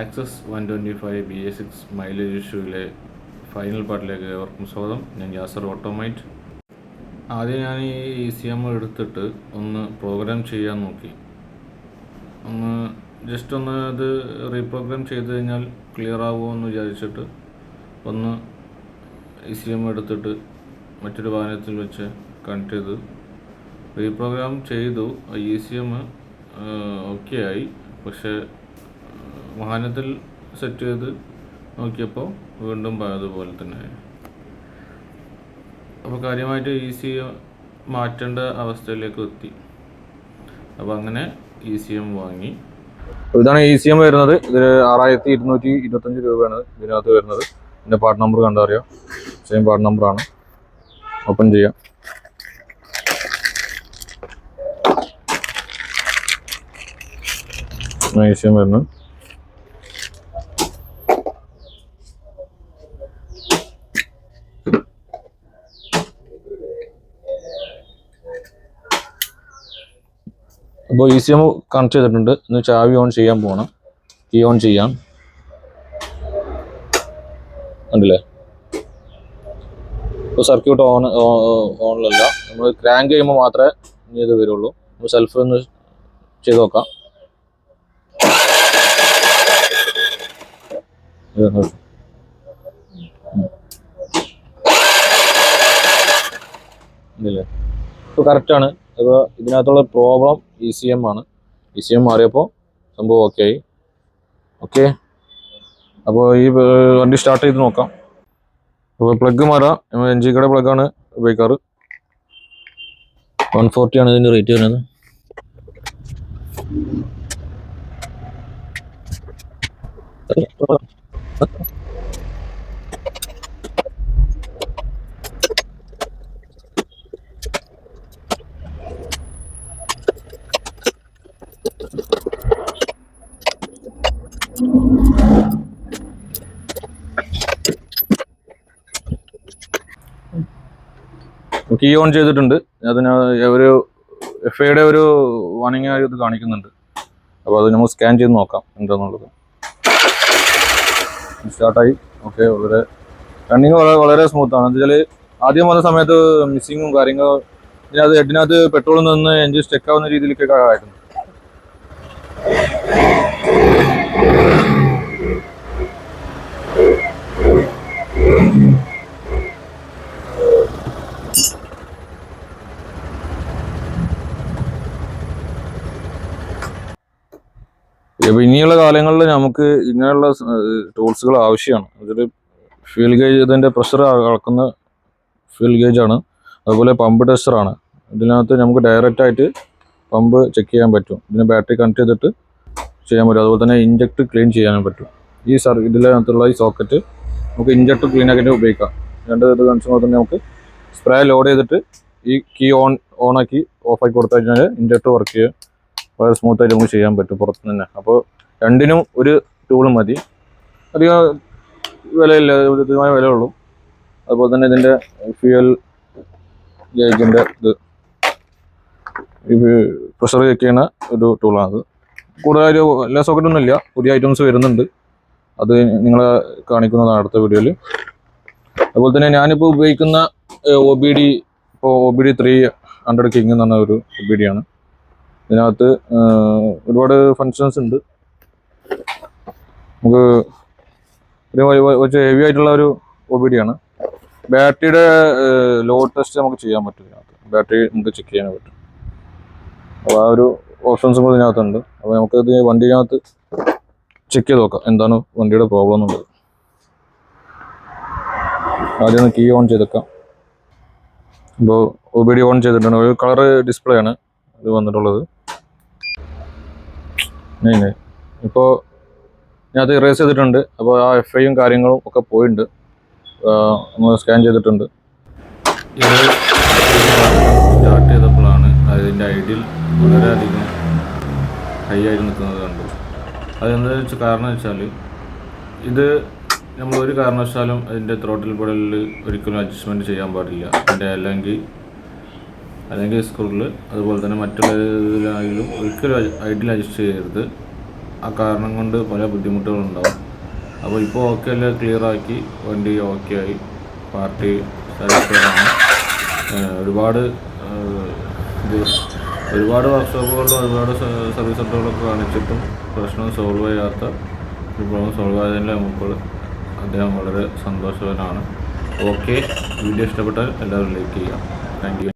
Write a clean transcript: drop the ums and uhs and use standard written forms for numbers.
Access 125 BA6 mileage ഇഷ്യൂവിലെ final പാർട്ടിലേക്ക് ഏവർക്കും സ്വാഗതം. ഞാൻ യാസർ ഓട്ടോമൈറ്റ്. ആദ്യം ഞാൻ ഈ ECM എടുത്തിട്ട് ഒന്ന് പ്രോഗ്രാം ചെയ്യാൻ നോക്കി. ജസ്റ്റ് ഒന്ന് ഇത് റീപ്രോഗ്രാം ചെയ്ത് കഴിഞ്ഞാൽ ക്ലിയർ ആവുമോ എന്ന് വിചാരിച്ചിട്ട് ഒന്ന് ECM എടുത്തിട്ട് മറ്റൊരു വാഹനത്തിൽ വെച്ച് കണക്ട് ചെയ്ത് റീപ്രോഗ്രാം ചെയ്തു. ECM ഓക്കെ ആയി. പക്ഷേ വാഹനത്തിൽ സെറ്റ് ചെയ്ത് നോക്കിയപ്പോൾ വീണ്ടും അതുപോലെ തന്നെ. അപ്പോൾ കാര്യമായിട്ട് ECM മാറ്റേണ്ട അവസ്ഥയിലേക്ക് എത്തി. അപ്പോൾ അങ്ങനെ ECM വാങ്ങി. ഇതാണ് ECM വരുന്നത്. ഇത് 6225 രൂപയാണ് ഇതിനകത്ത് വരുന്നത്. ഇതിൻ്റെ പാർട്ട് നമ്പർ കണ്ടറിയാം. സെയിം പാർട്ട് നമ്പറാണ്. ഓപ്പൺ ചെയ്യാം. ECM വരുന്നത്. അപ്പോൾ ECM കണക്ട് ചെയ്തിട്ടുണ്ട്. ഇന്ന് ചാവി ഓൺ ചെയ്യാൻ പോകണം. കീ ഓൺ ചെയ്യാം. ഉണ്ടല്ലേ? ഇപ്പോൾ സർക്യൂട്ട് ഓണിലല്ല. നമ്മൾ ക്രാങ്ക് ചെയ്യുമ്പോൾ മാത്രമേ ഇത് വരുള്ളൂ. നമ്മൾ സെൽഫ് ഒന്ന് ചെയ്ത് നോക്കാം. ഇല്ലേ? ഇപ്പോൾ കറക്റ്റാണ്. അപ്പോൾ ഇതിനകത്തുള്ള പ്രോബ്ലം ECM ആണ്. ECM മാറിയപ്പോൾ സംഭവം ഓക്കെ ആയി. ഓക്കെ, അപ്പോൾ ഈ വണ്ടി സ്റ്റാർട്ട് ചെയ്ത് നോക്കാം. അപ്പോൾ പ്ലഗ് മാറാം. NG കട പ്ലഗാണ് ഉപയോഗിക്കാറ്. 140 ആണ് ഇതിൻ്റെ റേറ്റ് വരുന്നത്. കീ ഓൺ ചെയ്തിട്ടുണ്ട്. അതിന് ഒരു FIയുടെ ഒരു വാണിംഗ് ഇത് കാണിക്കുന്നുണ്ട്. അപ്പോൾ അത് നമുക്ക് സ്കാൻ ചെയ്ത് നോക്കാം എന്താണെന്നുള്ളത്. സ്റ്റാർട്ടായി. ഓക്കെ, വളരെ റണ്ണിങ് വളരെ സ്മൂത്താണ്. എന്ന് വെച്ചാൽ ആദ്യം വന്ന സമയത്ത് മിസ്സിങ്ങും കാര്യങ്ങളും ഇതിനകത്ത് ഹെഡിനകത്ത് പെട്രോളിൽ നിന്ന് എൻജിൻ സ്റ്റക്ക് ആവുന്ന രീതിയിലേക്കൊക്കെ ആയിരുന്നു. അപ്പോൾ ഇനിയുള്ള കാലങ്ങളിൽ നമുക്ക് ഇങ്ങനെയുള്ള ടൂൾസുകൾ ആവശ്യമാണ്. അതിൽ ഫ്യൂൽ ഗേജ്, ഇതിൻ്റെ പ്രഷർ അളക്കുന്ന ഫ്യൂൽ ഗേജാണ്. അതുപോലെ പമ്പ് ടെസ്റ്ററാണ്. ഇതിനകത്ത് നമുക്ക് ഡയറക്റ്റായിട്ട് പമ്പ് ചെക്ക് ചെയ്യാൻ പറ്റും. ഇതിന് ബാറ്ററി കണക്ട് ചെയ്തിട്ട് ചെയ്യാൻ പറ്റും. അതുപോലെ തന്നെ ഇഞ്ചക്ട് ക്ലീൻ ചെയ്യാനും പറ്റും. ഇതിനകത്തുള്ള ഈ സോക്കറ്റ് നമുക്ക് ഇഞ്ചക്ട് ക്ലീൻ ആക്കിയിട്ട് ഉപയോഗിക്കാം. രണ്ട് ഇത് കണക്ഷൻ തന്നെ നമുക്ക് സ്പ്രേ ലോഡ് ചെയ്തിട്ട് ഈ കീ ഓണാക്കി ഓഫാക്കി കൊടുത്തു കഴിഞ്ഞാൽ ഇഞ്ചക്ടർ വർക്ക് ചെയ്യുക വളരെ സ്മൂത്തായിട്ട് നമുക്ക് ചെയ്യാൻ പറ്റും പുറത്ത് തന്നെ. അപ്പോൾ രണ്ടിനും ഒരു ടൂളും മതി. അധികം വിലയില്ല, ഉചിതമായ വിലയുള്ളൂ. അതുപോലെ തന്നെ ഇതിൻ്റെ ഫ്യൂൽ ഗേജിൻ്റെ പ്രഷർ ചെക്ക് ചെയ്യുന്ന ഒരു ടൂളാണത്. കൂടുതൽ എല്ലാ സോക്കറ്റൊന്നും ഇല്ല, പുതിയ ഐറ്റംസ് വരുന്നുണ്ട്. അത് നിങ്ങളെ കാണിക്കുന്നതാണ് അടുത്ത വീഡിയോയിൽ. അതുപോലെ തന്നെ ഞാനിപ്പോൾ ഉപയോഗിക്കുന്ന OBD 300 കിങ് എന്ന് പറഞ്ഞ ഒരു OBD ആണ്. ഇതിനകത്ത് ഒരുപാട് ഫങ്ഷൻസ് ഉണ്ട്. നമുക്ക് കുറച്ച് ഹെവി ആയിട്ടുള്ള ഒരു OBD ആണ്. ബാറ്ററിയുടെ ലോഡ് ടെസ്റ്റ് നമുക്ക് ചെയ്യാൻ പറ്റും. ഇതിനകത്ത് ബാറ്ററി നമുക്ക് ചെക്ക് ചെയ്യാൻ പറ്റും. അപ്പോൾ ആ ഒരു ഓപ്ഷൻസും കൂടി ഇതിനകത്തുണ്ട്. അപ്പോൾ നമുക്കത് വണ്ടിക്കകത്ത് ചെക്ക് ചെയ്ത് നോക്കാം എന്താണ് വണ്ടിയുടെ പ്രോബ്ലം എന്നുള്ളത്. ആദ്യം ഒന്ന് കീ ഓൺ ചെയ്തേക്കാം. ഇപ്പോൾ OBD ഓൺ ചെയ്തിട്ടുണ്ട്. ഒരു കളർ ഡിസ്പ്ലേ ആണ് ഇത് വന്നിട്ടുള്ളത്. ഇപ്പോൾ ഞാനത് ഇറേസ് ചെയ്തിട്ടുണ്ട്. അപ്പോൾ ആ FIയും കാര്യങ്ങളും ഒക്കെ പോയിട്ടുണ്ട്. നമ്മൾ സ്കാൻ ചെയ്തിട്ടുണ്ട്. ഇത് സ്റ്റാർട്ട് ചെയ്തപ്പോഴാണ് അതിൻ്റെ ഐഡിയൽ വളരെയധികം ഹൈ ആയിട്ട് നിൽക്കുന്നത് കണ്ടു. അതെന്താണെന്ന് വെച്ചാൽ കാരണം വെച്ചാൽ ഇത് നമ്മളൊരു കാരണവശാലും അതിൻ്റെ ത്രോട്ടിൽ പെഡലിൽ ഒരിക്കലും അഡ്ജസ്റ്റ്മെൻറ്റ് ചെയ്യാൻ പാടില്ല. അതിൻ്റെ അല്ലെങ്കിൽ സ്ക്രൂവിൽ അതുപോലെ തന്നെ മറ്റുള്ള ഇതിലായാലും ഒരിക്കലും ഐഡിൽ അഡ്ജസ്റ്റ് ചെയ്യരുത്. ആ കാരണം കൊണ്ട് പല ബുദ്ധിമുട്ടുകളുണ്ടാവും. അപ്പോൾ ഇപ്പോൾ ഓക്കെ എല്ലാം ക്ലിയറാക്കി വണ്ടി ഓക്കെ ആയി, പാർട്ടി സാറ്റിസ്ഫൈഡാണ്. ഒരുപാട് വർക്ക്ഷോപ്പുകളിലും ഒരുപാട് സർവീസ് സെൻ്ററുകളൊക്കെ കാണിച്ചിട്ടും പ്രശ്നം സോൾവ് ചെയ്യാത്ത ഒരു പ്രോബ്ലം സോൾവ് ആയതിൻ്റെ മുമ്പിൽ അദ്ദേഹം വളരെ സന്തോഷവാനാണ്. ഓക്കെ, വീഡിയോ ഇഷ്ടപ്പെട്ടാൽ എല്ലാവരും ലൈക്ക് ചെയ്യുക. Thank you.